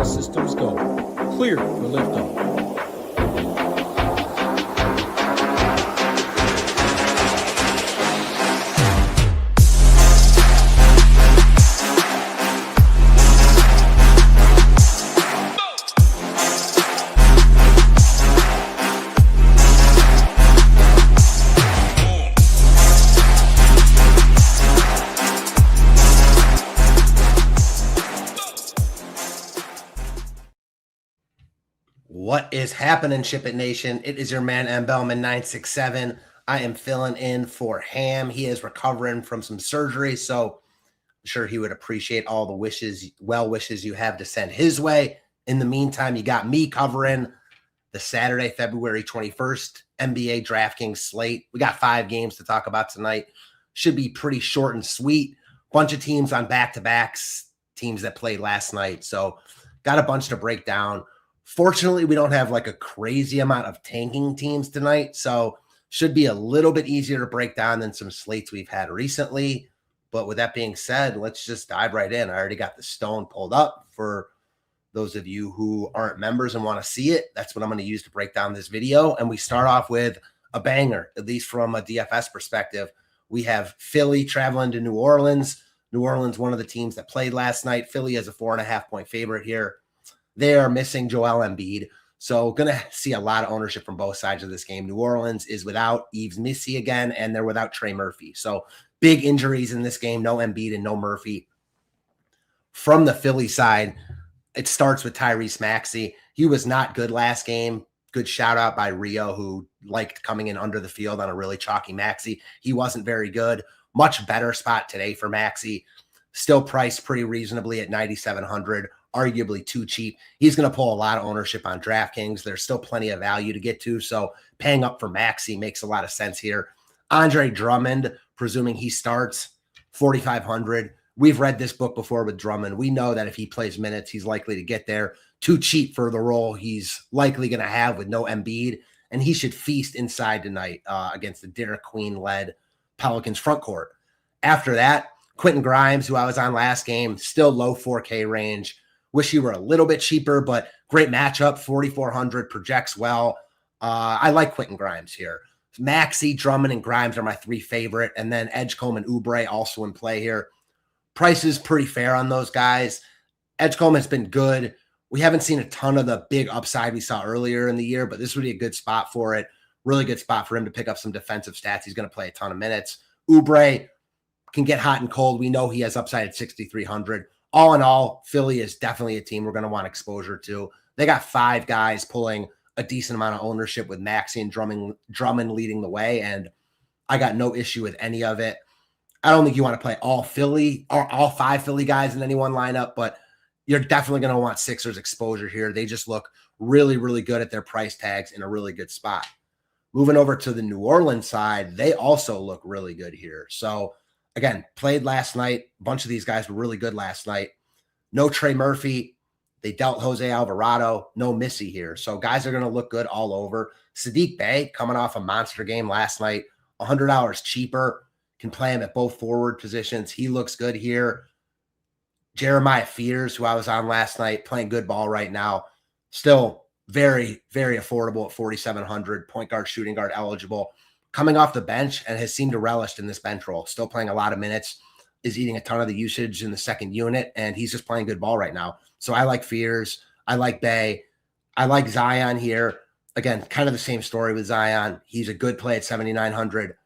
All systems go. Clear for liftoff. What is happening, Ship It Nation? It is your man, Belman 967. I am filling in for Ham. He is recovering from some surgery, so I'm sure he would appreciate all the well wishes you have to send his way. In the meantime, you got me covering the Saturday, February 21st NBA DraftKings slate. We got 5 games to talk about tonight. Should be pretty short and sweet. Bunch of teams on back-to-backs, teams that played last night. So got a bunch to break down. Fortunately, we don't have like a crazy amount of tanking teams tonight, so should be a little bit easier to break down than some slates we've had recently. But with that being said, let's just dive right in. I already got the stone pulled up for those of you who aren't members and want to see it. That's what I'm going to use to break down this video. And we start off with a banger, at least from a DFS perspective. We have Philly traveling to New Orleans. New Orleans, one of the teams that played last night. Philly is a 4.5-point favorite here. They are missing Joel Embiid, so going to see a lot of ownership from both sides of this game. New Orleans is without Yves Missy again, and they're without Trey Murphy. So big injuries in this game, no Embiid and no Murphy. From the Philly side, it starts with Tyrese Maxey. He was not good last game. Good shout out by Rio, who liked coming in under the field on a really chalky Maxey. He wasn't very good. Much better spot today for Maxey. Still priced pretty reasonably at $9,700. Arguably too cheap. He's going to pull a lot of ownership on DraftKings. There's still plenty of value to get to, so paying up for Maxey makes a lot of sense here. Andre Drummond, presuming he starts, $4,500. We've read this book before with Drummond. We know that if he plays minutes, he's likely to get there. Too cheap for the role he's likely going to have with no Embiid, and he should feast inside tonight against the Derek Queen-led Pelicans front court. After that, Quentin Grimes, who I was on last game, still low 4K range. Wish you were a little bit cheaper, but great matchup. 4,400 projects well. I like Quentin Grimes here. Maxey, Drummond, and Grimes are my 3 favorite. And then Edgecombe and Oubre also in play here. Price is pretty fair on those guys. Edgecombe has been good. We haven't seen a ton of the big upside we saw earlier in the year, but this would be a good spot for it. Really good spot for him to pick up some defensive stats. He's going to play a ton of minutes. Oubre can get hot and cold. We know he has upside at 6,300. All in all, Philly is definitely a team we're going to want exposure to. They got 5 guys pulling a decent amount of ownership with Maxey and Drummond leading the way, and I got no issue with any of it. I don't think you want to play all Philly or all 5 Philly guys in any one lineup, but you're definitely going to want Sixers exposure here. They just look really, really good at their price tags in a really good spot. Moving over to the New Orleans side, they also look really good here. So again, played last night. A bunch of these guys were really good last night. No Trey Murphy. They dealt Jose Alvarado. No Missy here. So guys are going to look good all over. Sadiq Bey coming off a monster game last night. $100 cheaper. Can play him at both forward positions. He looks good here. Jeremiah Fears, who I was on last night, playing good ball right now. Still very, very affordable at $4,700. Point guard, shooting guard eligible. Coming off the bench and has seemed to relish in this bench role. Still playing a lot of minutes, is eating a ton of the usage in the second unit, and he's just playing good ball right now. So I like Fears. I like Bay. I like Zion here. Again, kind of the same story with Zion. He's a good play at 7,900.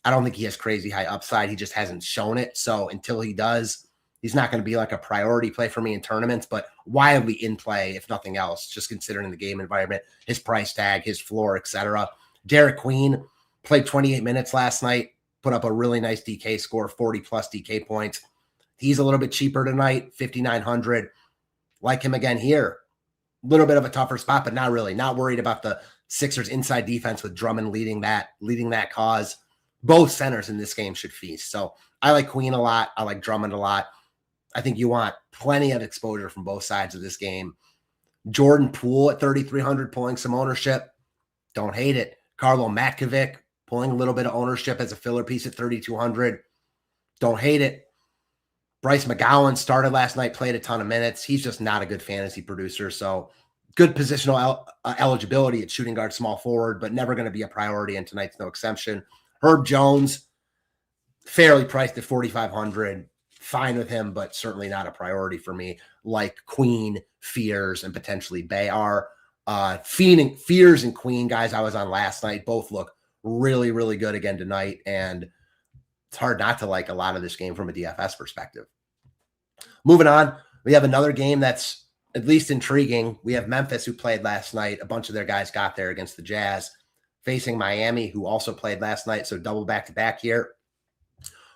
I don't think he has crazy high upside. He just hasn't shown it. So until he does, he's not going to be like a priority play for me in tournaments, but wildly in play, if nothing else, just considering the game environment, his price tag, his floor, etc. Derek Queen played 28 minutes last night, put up a really nice DK score, 40-plus DK points. He's a little bit cheaper tonight, 5,900. Like him again here. A little bit of a tougher spot, but not really. Not worried about the Sixers' inside defense with Drummond leading that cause. Both centers in this game should feast. So I like Queen a lot. I like Drummond a lot. I think you want plenty of exposure from both sides of this game. Jordan Poole at 3,300 pulling some ownership. Don't hate it. Karlo Matkovic pulling a little bit of ownership as a filler piece at 3,200. Don't hate it. Bryce McGowan started last night, played a ton of minutes. He's just not a good fantasy producer. So good positional eligibility at shooting guard, small forward, but never going to be a priority, and tonight's no exception. Herb Jones, fairly priced at 4,500. Fine with him, but certainly not a priority for me, like Queen, Fears, and potentially Bay are. Fears and Queen, guys I was on last night, both look really, really good again tonight, and it's hard not to like a lot of this game from a DFS perspective. Moving on, we have another game that's at least intriguing. We have Memphis, who played last night. A bunch of their guys got there against the Jazz, facing Miami, who also played last night, so double back-to-back here.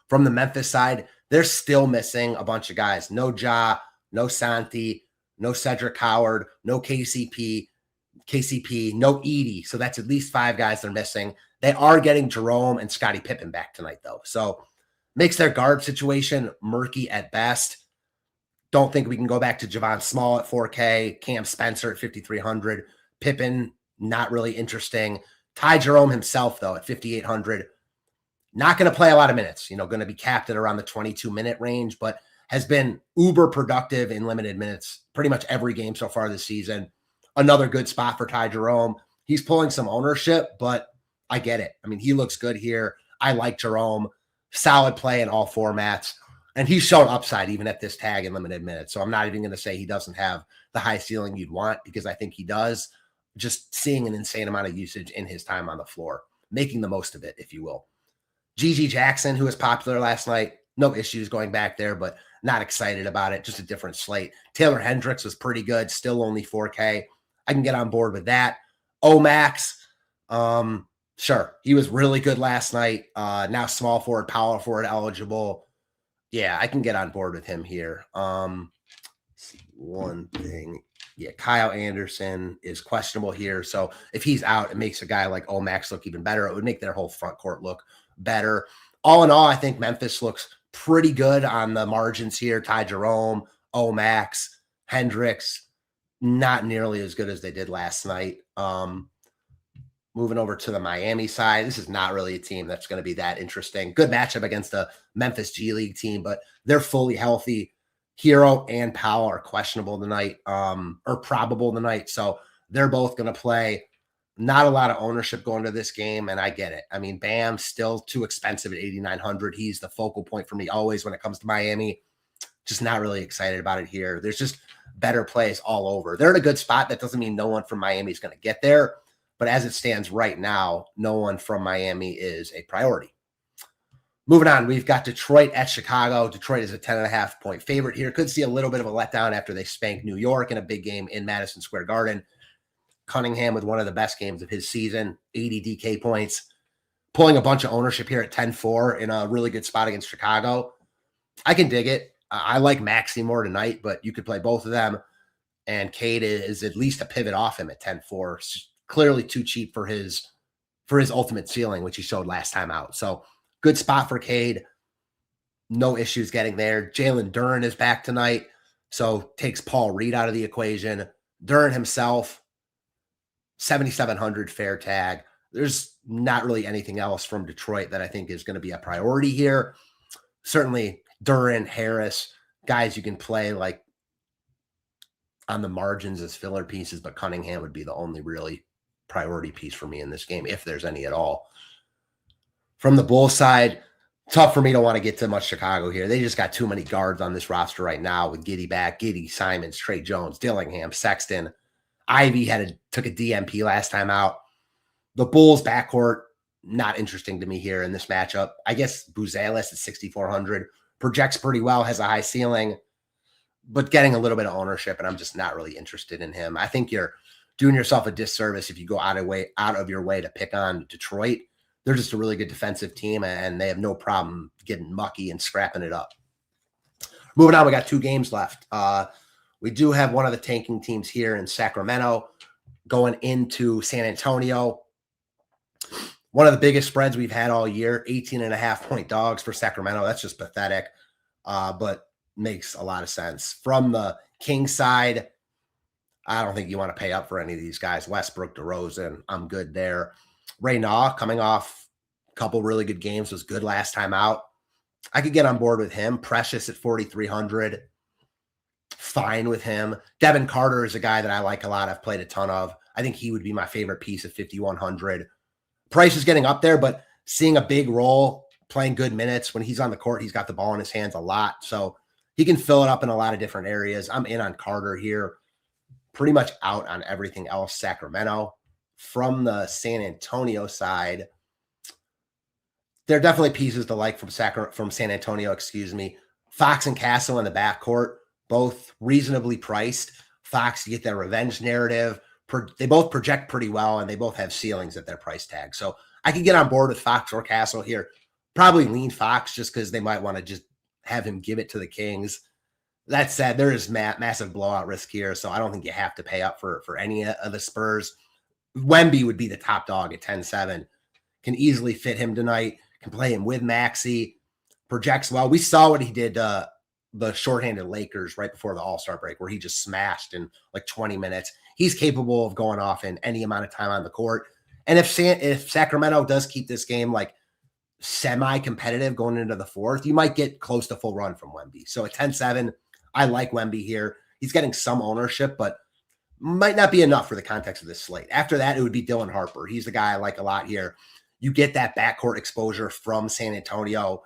From the Memphis side, they're still missing a bunch of guys. No Ja, no Santi, no Cedric Howard, no KCP, no Edey. So that's at least 5 guys they're missing. They are getting Jerome and Scottie Pippen back tonight, though. So makes their guard situation murky at best. Don't think we can go back to Javon Small at 4K, Cam Spencer at 5,300, Pippen, not really interesting. Ty Jerome himself, though, at 5,800. Not going to play a lot of minutes, going to be capped at around the 22-minute range, but has been uber productive in limited minutes pretty much every game so far this season. Another good spot for Ty Jerome. He's pulling some ownership, but I get it. I mean, he looks good here. I like Jerome. Solid play in all formats. And he's shown upside even at this tag in limited minutes. So I'm not even going to say he doesn't have the high ceiling you'd want, because I think he does. Just seeing an insane amount of usage in his time on the floor, making the most of it, if you will. GG Jackson, who was popular last night, no issues going back there, but not excited about it. Just a different slate. Taylor Hendricks was pretty good, still only 4K. I can get on board with that. Omax, sure, he was really good last night. Now small forward, power forward eligible. Yeah, I can get on board with him here. One thing. Yeah, Kyle Anderson is questionable here. So if he's out, it makes a guy like Omax look even better. It would make their whole front court look better. All in all, I think Memphis looks pretty good on the margins here. Ty Jerome, Omax, Hendricks, not nearly as good as they did last night. Moving over to the Miami side, this is not really a team that's going to be that interesting. Good matchup against the Memphis G League team, but they're fully healthy. Hero and Powell are questionable tonight, or probable tonight. So they're both going to play. Not a lot of ownership going to this game, and I get it. I mean, Bam's still too expensive at 8,900. He's the focal point for me always when it comes to Miami. Just not really excited about it here. There's just better plays all over. They're in a good spot. That doesn't mean no one from Miami is going to get there. But as it stands right now, no one from Miami is a priority. Moving on, we've got Detroit at Chicago. Detroit is a 10.5-point favorite here. Could see a little bit of a letdown after they spanked New York in a big game in Madison Square Garden. Cunningham with one of the best games of his season, 80 DK points, pulling a bunch of ownership here at 10-4 in a really good spot against Chicago. I can dig it. I like Maxey more tonight, but you could play both of them. And Cade is at least a pivot off him at 10-4. Clearly too cheap for his ultimate ceiling, which he showed last time out. So good spot for Cade. No issues getting there. Jalen Duren is back tonight, so takes Paul Reed out of the equation. Duren himself, 7,700 fair tag. There's not really anything else from Detroit that I think is going to be a priority here. Certainly Duren, Harris, guys you can play like on the margins as filler pieces, but Cunningham would be the only really priority piece for me in this game, if there's any at all. From the Bulls side, tough for me to want to get to much Chicago here. They just got too many guards on this roster right now with Giddey back, Giddey, Simons, Trey Jones, Dillingham, Sexton. Ivy took a DMP last time out. The Bulls backcourt, not interesting to me here in this matchup. I guess Buzelis at 6,400 projects pretty well, has a high ceiling, but getting a little bit of ownership, and I'm just not really interested in him. I think you're doing yourself a disservice if you go out of your way to pick on Detroit. They're just a really good defensive team, and they have no problem getting mucky and scrapping it up. Moving on, we got 2 games left. We do have one of the tanking teams here in Sacramento going into San Antonio. One of the biggest spreads we've had all year, 18.5-point dogs for Sacramento. That's just pathetic, but makes a lot of sense. From the Kings side, I don't think you want to pay up for any of these guys. Westbrook, DeRozan, I'm good there. Ray Naw, coming off a couple really good games, was good last time out. I could get on board with him. Precious at 4,300. Fine with him. Devin Carter is a guy that I like a lot. I've played a ton of. I think he would be my favorite piece at 5,100. Price is getting up there, but seeing a big role, playing good minutes. When he's on the court, he's got the ball in his hands a lot. So he can fill it up in a lot of different areas. I'm in on Carter here. Pretty much out on everything else Sacramento. From the San Antonio side, there are definitely pieces to like from San Antonio, Fox and Castle in the backcourt, both reasonably priced. Fox, you get their revenge narrative. They both project pretty well, and they both have ceilings at their price tag. So I could get on board with Fox or Castle here. Probably lean Fox just because they might want to just have him give it to the Kings. That said, there is massive blowout risk here, so I don't think you have to pay up for any of the Spurs. Wemby would be the top dog at 10-7. Can easily fit him tonight. Can play him with Maxey. Projects well. We saw what he did the shorthanded Lakers right before the All-Star break, where he just smashed in like 20 minutes. He's capable of going off in any amount of time on the court. And if Sacramento does keep this game like semi-competitive going into the fourth, you might get close to full run from Wemby. So at 10-7, I like Wemby here. He's getting some ownership, but might not be enough for the context of this slate. After that, it would be Dylan Harper. He's the guy I like a lot here. You get that backcourt exposure from San Antonio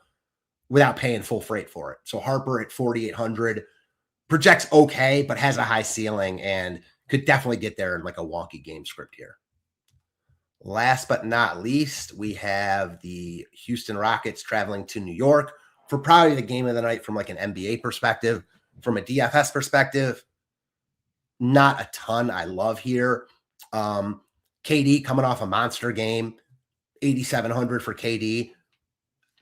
without paying full freight for it. So Harper at 4,800 projects okay, but has a high ceiling and could definitely get there in like a wonky game script here. Last but not least, we have the Houston Rockets traveling to New York for probably the game of the night from like an NBA perspective. From a DFS perspective, not a ton I love here. KD coming off a monster game, 8,700 for KD.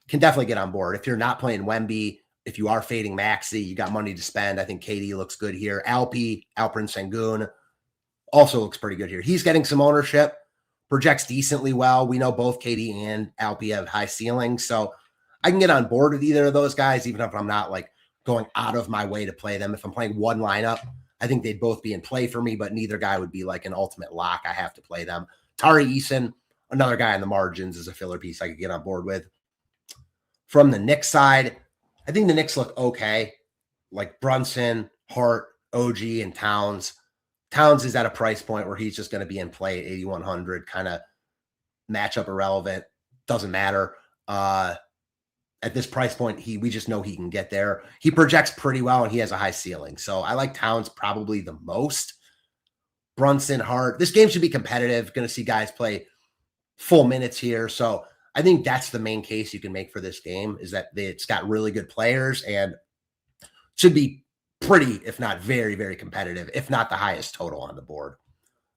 Can definitely get on board. If you're not playing Wemby, if you are fading Maxey, you got money to spend. I think KD looks good here. Alperen Sengun also looks pretty good here. He's getting some ownership, projects decently well. We know both KD and Alpi have high ceilings, so I can get on board with either of those guys, even if I'm not like going out of my way to play them. If I'm playing one lineup, I think they'd both be in play for me, but neither guy would be like an ultimate lock. I have to play them. Tari Eason, another guy on the margins, is a filler piece I could get on board with. From the Knicks side, I think the Knicks look okay. Like Brunson, Hart, OG, and Towns. Towns is at a price point where he's just going to be in play at 8,100, kind of matchup irrelevant. Doesn't matter. At this price point, we just know he can get there. He projects pretty well, and he has a high ceiling. So I like Towns probably the most. Brunson, Hart. This game should be competitive. Going to see guys play full minutes here. So I think that's the main case you can make for this game, is that it's got really good players and should be pretty, if not very, very competitive, if not the highest total on the board.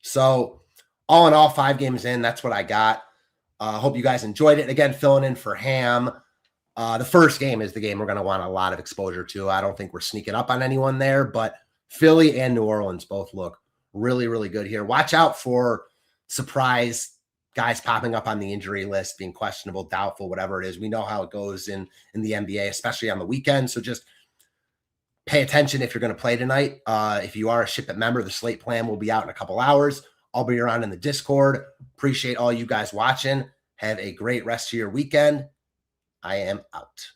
So all in all, 5 games in, that's what I got. Hope you guys enjoyed it. Again, filling in for Ham. The first game is the game we're going to want a lot of exposure to. I don't think we're sneaking up on anyone there, but Philly and New Orleans both look really, really good here. Watch out for surprise guys popping up on the injury list, being questionable, doubtful, whatever it is. We know how it goes in the NBA, especially on the weekend. So just pay attention if you're going to play tonight. If you are a Ship It member, the Slate plan will be out in a couple hours. I'll be around in the Discord. Appreciate all you guys watching. Have a great rest of your weekend. I am out.